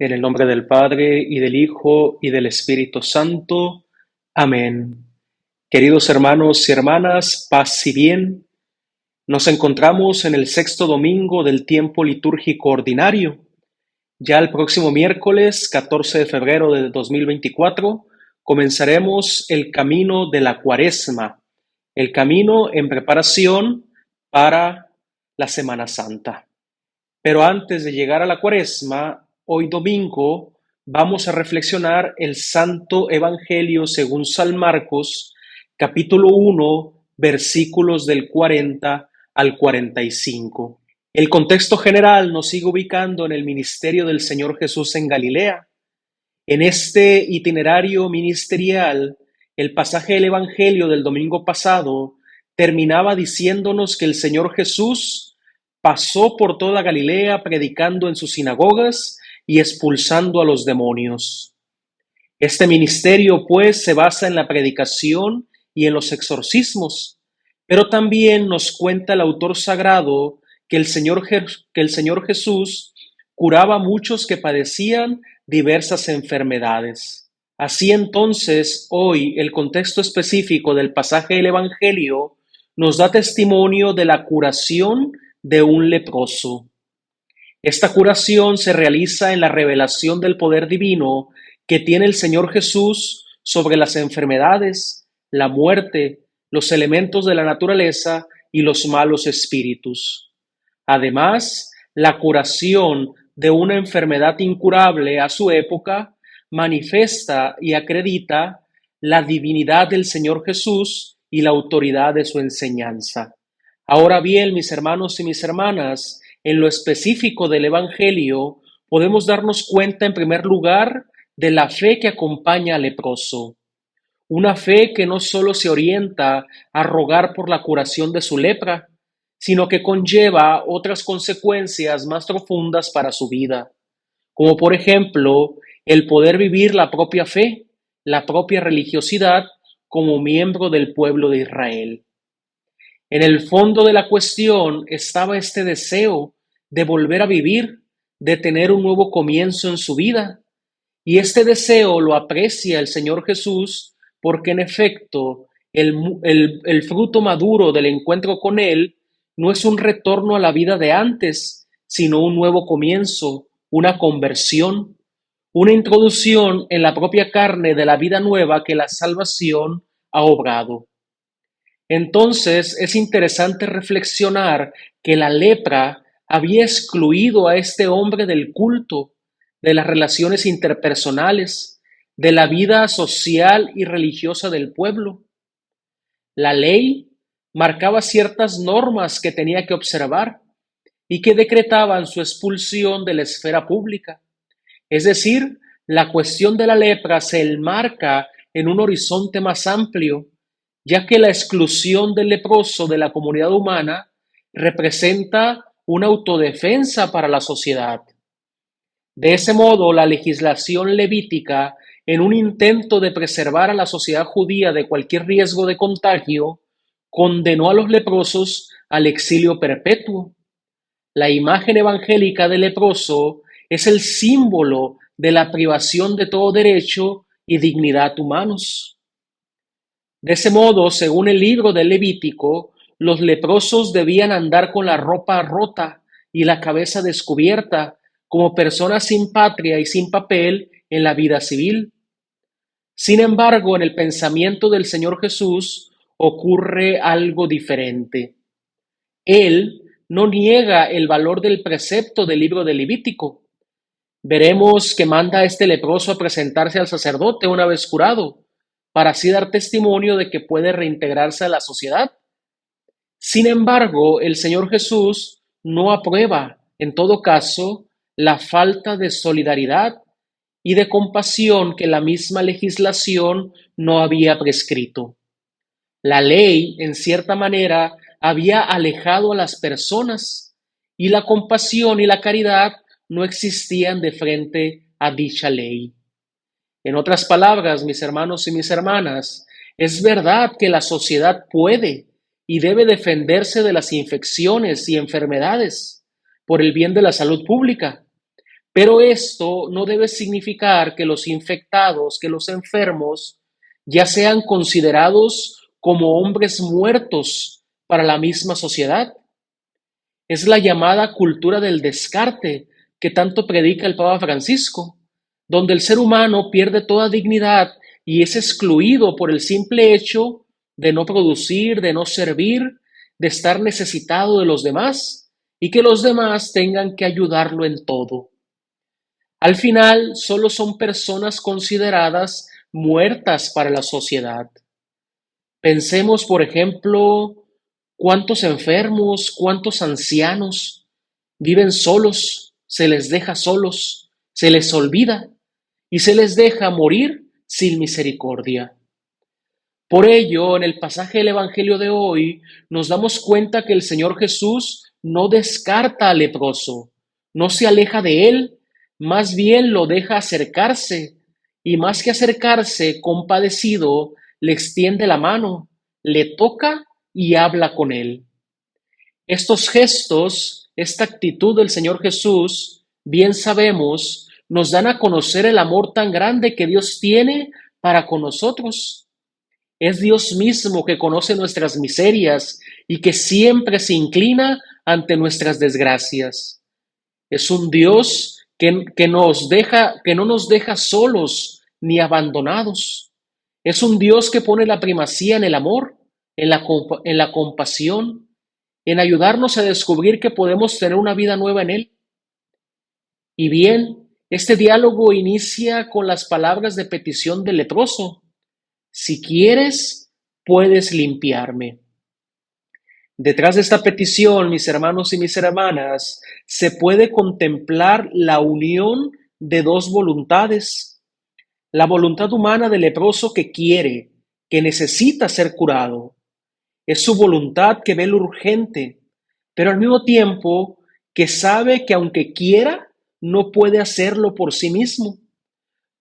En el nombre del Padre, y del Hijo, y del Espíritu Santo. Amén. Queridos hermanos y hermanas, paz y bien. Nos encontramos en el sexto domingo del tiempo litúrgico ordinario. Ya el próximo miércoles, 14 de febrero de 2024, comenzaremos el camino de la Cuaresma, el camino en preparación para la Semana Santa. Pero antes de llegar a la Cuaresma, hoy domingo vamos a reflexionar el Santo Evangelio según San Marcos, capítulo 1, versículos del 40 al 45. El contexto general nos sigue ubicando en el ministerio del Señor Jesús en Galilea. En este itinerario ministerial, el pasaje del Evangelio del domingo pasado terminaba diciéndonos que el Señor Jesús pasó por toda Galilea predicando en sus sinagogas y expulsando a los demonios. Este ministerio, pues, se basa en la predicación y en los exorcismos, pero también nos cuenta el autor sagrado que el Señor Jesús curaba a muchos que padecían diversas enfermedades. Así entonces, hoy el contexto específico del pasaje del Evangelio nos da testimonio de la curación de un leproso. Esta curación se realiza en la revelación del poder divino que tiene el Señor Jesús sobre las enfermedades, la muerte, los elementos de la naturaleza y los malos espíritus. Además, la curación de una enfermedad incurable a su época manifiesta y acredita la divinidad del Señor Jesús y la autoridad de su enseñanza. Ahora bien, mis hermanos y mis hermanas, en lo específico del Evangelio, podemos darnos cuenta, en primer lugar, de la fe que acompaña al leproso. Una fe que no solo se orienta a rogar por la curación de su lepra, sino que conlleva otras consecuencias más profundas para su vida, como por ejemplo el poder vivir la propia fe, la propia religiosidad como miembro del pueblo de Israel. En el fondo de la cuestión estaba este deseo de volver a vivir, de tener un nuevo comienzo en su vida. Y este deseo lo aprecia el Señor Jesús porque en efecto el fruto maduro del encuentro con Él no es un retorno a la vida de antes, sino un nuevo comienzo, una conversión, una introducción en la propia carne de la vida nueva que la salvación ha obrado. Entonces es interesante reflexionar que la lepra había excluido a este hombre del culto, de las relaciones interpersonales, de la vida social y religiosa del pueblo. La ley marcaba ciertas normas que tenía que observar y que decretaban su expulsión de la esfera pública. Es decir, la cuestión de la lepra se enmarca en un horizonte más amplio, ya que la exclusión del leproso de la comunidad humana representa una autodefensa para la sociedad. De ese modo, la legislación levítica, en un intento de preservar a la sociedad judía de cualquier riesgo de contagio, condenó a los leprosos al exilio perpetuo. La imagen evangélica del leproso es el símbolo de la privación de todo derecho y dignidad humanos. De ese modo, según el libro del Levítico, los leprosos debían andar con la ropa rota y la cabeza descubierta, como personas sin patria y sin papel en la vida civil. Sin embargo, en el pensamiento del Señor Jesús ocurre algo diferente. Él no niega el valor del precepto del libro del Levítico. Veremos que manda a este leproso a presentarse al sacerdote una vez curado, para así dar testimonio de que puede reintegrarse a la sociedad. Sin embargo, el Señor Jesús no aprueba, en todo caso, la falta de solidaridad y de compasión que la misma legislación no había prescrito. La ley, en cierta manera, había alejado a las personas y la compasión y la caridad no existían de frente a dicha ley. En otras palabras, mis hermanos y mis hermanas, es verdad que la sociedad puede y debe defenderse de las infecciones y enfermedades por el bien de la salud pública, Pero esto no debe significar que los infectados, que los enfermos, ya sean considerados como hombres muertos para la misma sociedad. Es la llamada cultura del descarte que tanto predica el Papa Francisco, donde el ser humano pierde toda dignidad y es excluido por el simple hecho de no producir, de no servir, de estar necesitado de los demás y que los demás tengan que ayudarlo en todo. Al final, solo son personas consideradas muertas para la sociedad. Pensemos, por ejemplo, cuántos enfermos, cuántos ancianos viven solos, se les deja solos, se les olvida y se les deja morir sin misericordia. Por ello, en el pasaje del Evangelio de hoy, nos damos cuenta que el Señor Jesús no descarta al leproso, no se aleja de él, más bien lo deja acercarse, y más que acercarse, compadecido, le extiende la mano, le toca y habla con él. Estos gestos, esta actitud del Señor Jesús, bien sabemos, nos dan a conocer el amor tan grande que Dios tiene para con nosotros. Es Dios mismo que conoce nuestras miserias y que siempre se inclina ante nuestras desgracias. Es un Dios que no nos deja solos ni abandonados. Es un Dios que pone la primacía en el amor, en la compasión, en ayudarnos a descubrir que podemos tener una vida nueva en Él. Y bien, este diálogo inicia con las palabras de petición del leproso. Si quieres, puedes limpiarme. Detrás de esta petición, mis hermanos y mis hermanas, se puede contemplar la unión de dos voluntades. La voluntad humana del leproso que quiere, que necesita ser curado. Es su voluntad que ve lo urgente, pero al mismo tiempo que sabe que aunque quiera, no puede hacerlo por sí mismo.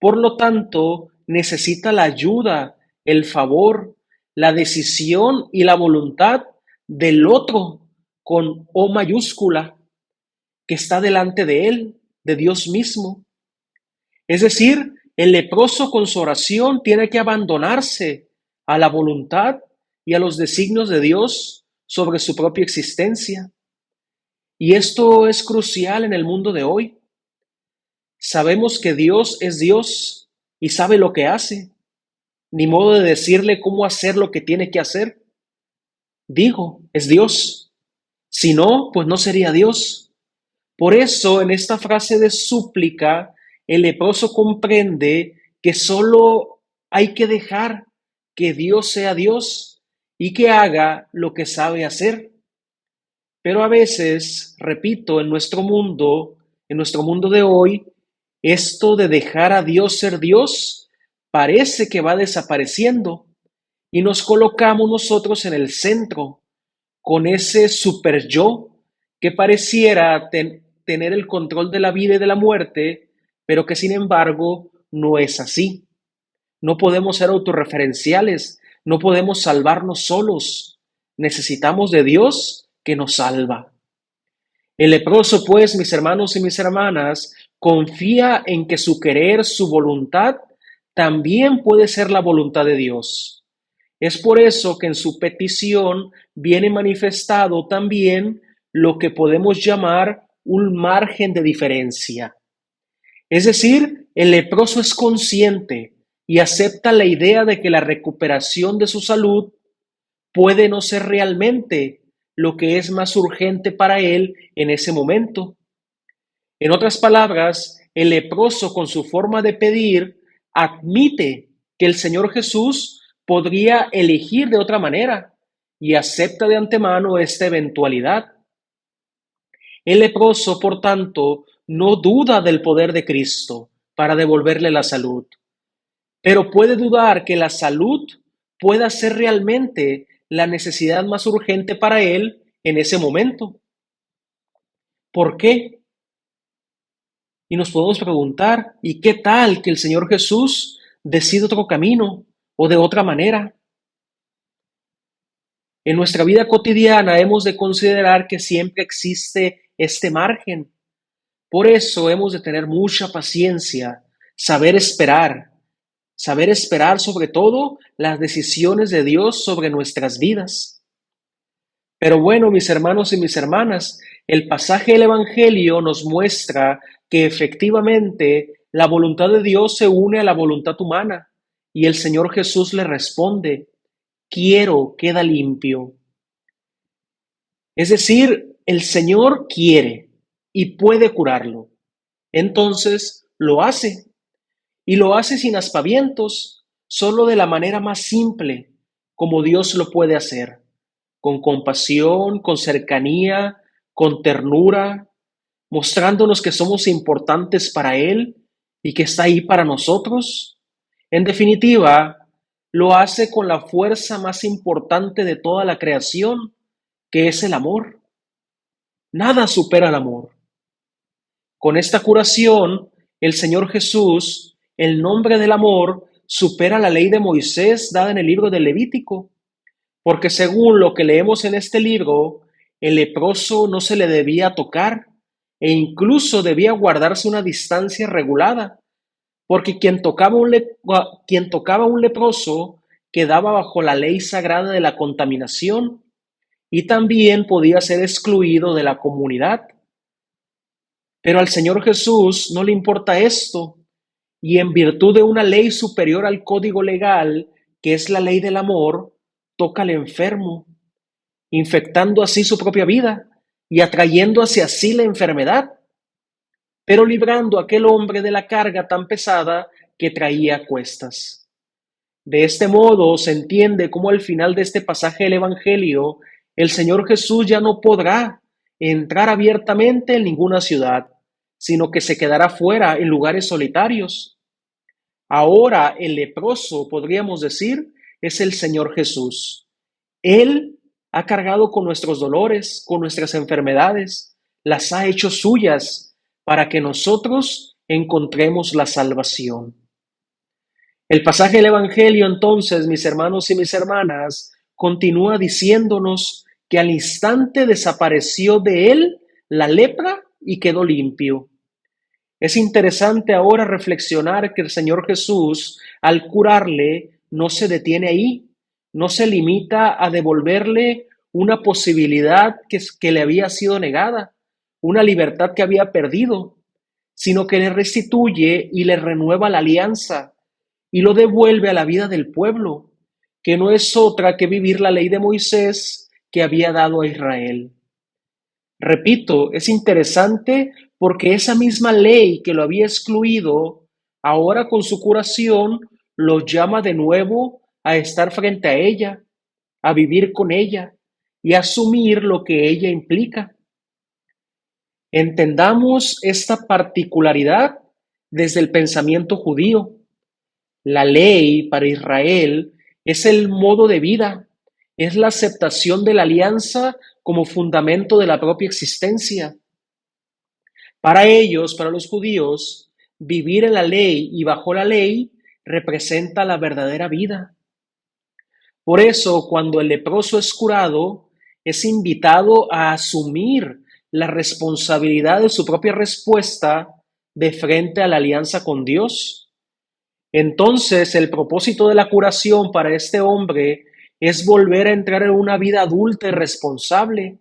Por lo tanto, necesita la ayuda, el favor, la decisión y la voluntad del otro con O mayúscula que está delante de él, de Dios mismo. Es decir, el leproso con su oración tiene que abandonarse a la voluntad y a los designios de Dios sobre su propia existencia. Y esto es crucial en el mundo de hoy. Sabemos que Dios es Dios y sabe lo que hace. Ni modo de decirle cómo hacer lo que tiene que hacer. Digo, es Dios. Si no, pues no sería Dios. Por eso, en esta frase de súplica, el leproso comprende que solo hay que dejar que Dios sea Dios y que haga lo que sabe hacer. Pero a veces, repito, en nuestro mundo de hoy, esto de dejar a Dios ser Dios parece que va desapareciendo y nos colocamos nosotros en el centro con ese super yo que pareciera tener el control de la vida y de la muerte, pero que sin embargo no es así. No podemos ser autorreferenciales, no podemos salvarnos solos. Necesitamos de Dios que nos salva. El leproso, pues, mis hermanos y mis hermanas, confía en que su querer, su voluntad, también puede ser la voluntad de Dios. Es por eso que en su petición viene manifestado también lo que podemos llamar un margen de diferencia. Es decir, el leproso es consciente y acepta la idea de que la recuperación de su salud puede no ser realmente lo que es más urgente para él en ese momento. En otras palabras, el leproso con su forma de pedir admite que el Señor Jesús podría elegir de otra manera y acepta de antemano esta eventualidad. El leproso, por tanto, no duda del poder de Cristo para devolverle la salud, pero puede dudar que la salud pueda ser realmente la necesidad más urgente para él en ese momento. ¿Por qué? Y nos podemos preguntar, ¿y qué tal que el Señor Jesús decide otro camino o de otra manera? En nuestra vida cotidiana hemos de considerar que siempre existe este margen. Por eso hemos de tener mucha paciencia, saber esperar sobre todo las decisiones de Dios sobre nuestras vidas. Pero bueno, mis hermanos y mis hermanas, el pasaje del Evangelio nos muestra que efectivamente la voluntad de Dios se une a la voluntad humana y el Señor Jesús le responde, quiero, queda limpio. Es decir, el Señor quiere y puede curarlo. Entonces lo hace y lo hace sin aspavientos, solo de la manera más simple, como Dios lo puede hacer, con compasión, con cercanía, con ternura, mostrándonos que somos importantes para Él y que está ahí para nosotros. En definitiva, lo hace con la fuerza más importante de toda la creación, que es el amor. Nada supera el amor. Con esta curación, el Señor Jesús, el nombre del amor, supera la ley de Moisés dada en el libro del Levítico, porque según lo que leemos en este libro, el leproso no se le debía tocar e incluso debía guardarse una distancia regulada, porque quien tocaba a un leproso quedaba bajo la ley sagrada de la contaminación y también podía ser excluido de la comunidad. Pero al Señor Jesús no le importa esto, y en virtud de una ley superior al código legal, que es la ley del amor, toca al enfermo, infectando así su propia vida y atrayendo hacia sí la enfermedad, pero librando a aquel hombre de la carga tan pesada que traía a cuestas. De este modo se entiende cómo al final de este pasaje del Evangelio, el Señor Jesús ya no podrá entrar abiertamente en ninguna ciudad, sino que se quedará fuera en lugares solitarios. Ahora el leproso, podríamos decir, es el Señor Jesús. Él ha cargado con nuestros dolores, con nuestras enfermedades, las ha hecho suyas para que nosotros encontremos la salvación. El pasaje del Evangelio, entonces, mis hermanos y mis hermanas, continúa diciéndonos que al instante desapareció de él la lepra y quedó limpio. Es interesante ahora reflexionar que el Señor Jesús, al curarle, no se detiene ahí, no se limita a devolverle una posibilidad que le había sido negada, una libertad que había perdido, sino que le restituye y le renueva la alianza y lo devuelve a la vida del pueblo, que no es otra que vivir la ley de Moisés que había dado a Israel. Repito, es interesante porque esa misma ley que lo había excluido, ahora con su curación, lo llama de nuevo a estar frente a ella, a vivir con ella y a asumir lo que ella implica. Entendamos esta particularidad desde el pensamiento judío. La ley para Israel es el modo de vida, es la aceptación de la alianza como fundamento de la propia existencia. Para ellos, para los judíos, vivir en la ley y bajo la ley representa la verdadera vida. Por eso, cuando el leproso es curado, es invitado a asumir la responsabilidad de su propia respuesta de frente a la alianza con Dios. Entonces, el propósito de la curación para este hombre es volver a entrar en una vida adulta y responsable.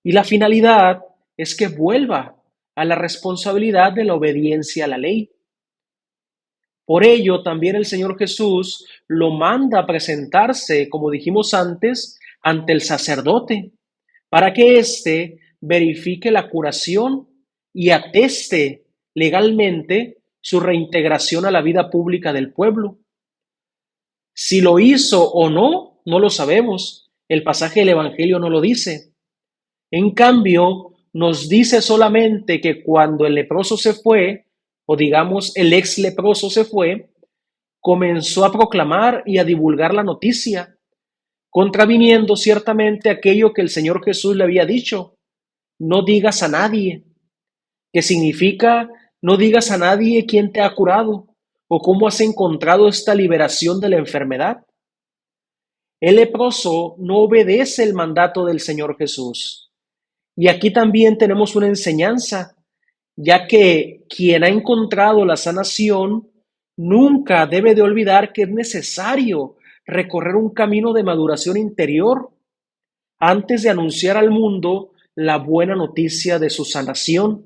Y la finalidad es que vuelva a la responsabilidad de la obediencia a la ley. Por ello, también el Señor Jesús lo manda a presentarse, como dijimos antes, ante el sacerdote, para que éste verifique la curación y ateste legalmente su reintegración a la vida pública del pueblo. Si lo hizo o no, no lo sabemos. El pasaje del Evangelio no lo dice. En cambio, nos dice solamente que cuando el leproso se fue, o digamos el ex leproso se fue, comenzó a proclamar y a divulgar la noticia, contraviniendo ciertamente aquello que el Señor Jesús le había dicho: no digas a nadie, que significa no digas a nadie quién te ha curado o cómo has encontrado esta liberación de la enfermedad. El leproso no obedece el mandato del Señor Jesús. Y aquí también tenemos una enseñanza, ya que quien ha encontrado la sanación nunca debe de olvidar que es necesario recorrer un camino de maduración interior antes de anunciar al mundo la buena noticia de su sanación.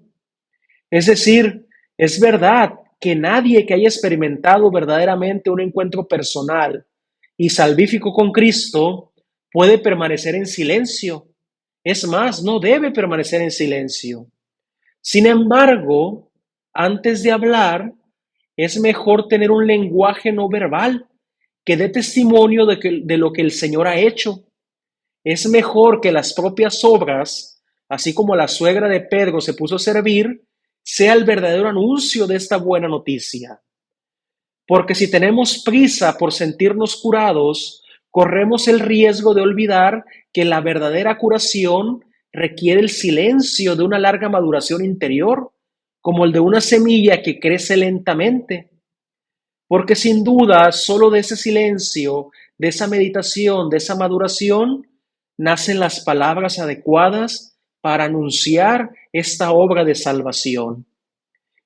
Es decir, es verdad que nadie que haya experimentado verdaderamente un encuentro personal y salvífico con Cristo puede permanecer en silencio. Es más, no debe permanecer en silencio. Sin embargo, antes de hablar, es mejor tener un lenguaje no verbal que dé testimonio de lo que el Señor ha hecho. Es mejor que las propias obras, así como la suegra de Pedro se puso a servir, sea el verdadero anuncio de esta buena noticia. Porque si tenemos prisa por sentirnos curados, corremos el riesgo de olvidar que la verdadera curación requiere el silencio de una larga maduración interior, como el de una semilla que crece lentamente. Porque sin duda, solo de ese silencio, de esa meditación, de esa maduración, nacen las palabras adecuadas para anunciar esta obra de salvación.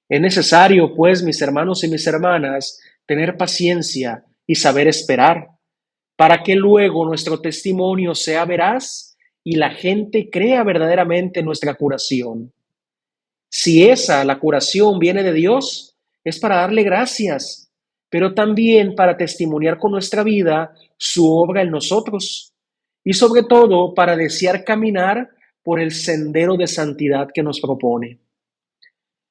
Es necesario, pues, mis hermanos y mis hermanas, tener paciencia y saber esperar, para que luego nuestro testimonio sea veraz y la gente crea verdaderamente nuestra curación. Si la curación, viene de Dios, es para darle gracias, pero también para testimoniar con nuestra vida su obra en nosotros y sobre todo para desear caminar por el sendero de santidad que nos propone.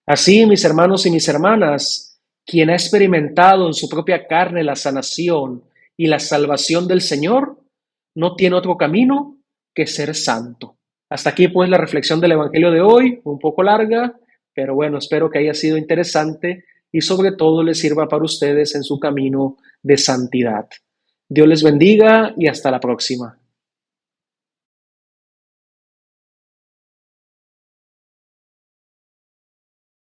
Así, mis hermanos y mis hermanas, quien ha experimentado en su propia carne la sanación y la salvación del Señor, no tiene otro camino que ser santo. Hasta aquí pues la reflexión del Evangelio de hoy, un poco larga, pero bueno, espero que haya sido interesante y sobre todo les sirva para ustedes en su camino de santidad. Dios les bendiga y hasta la próxima.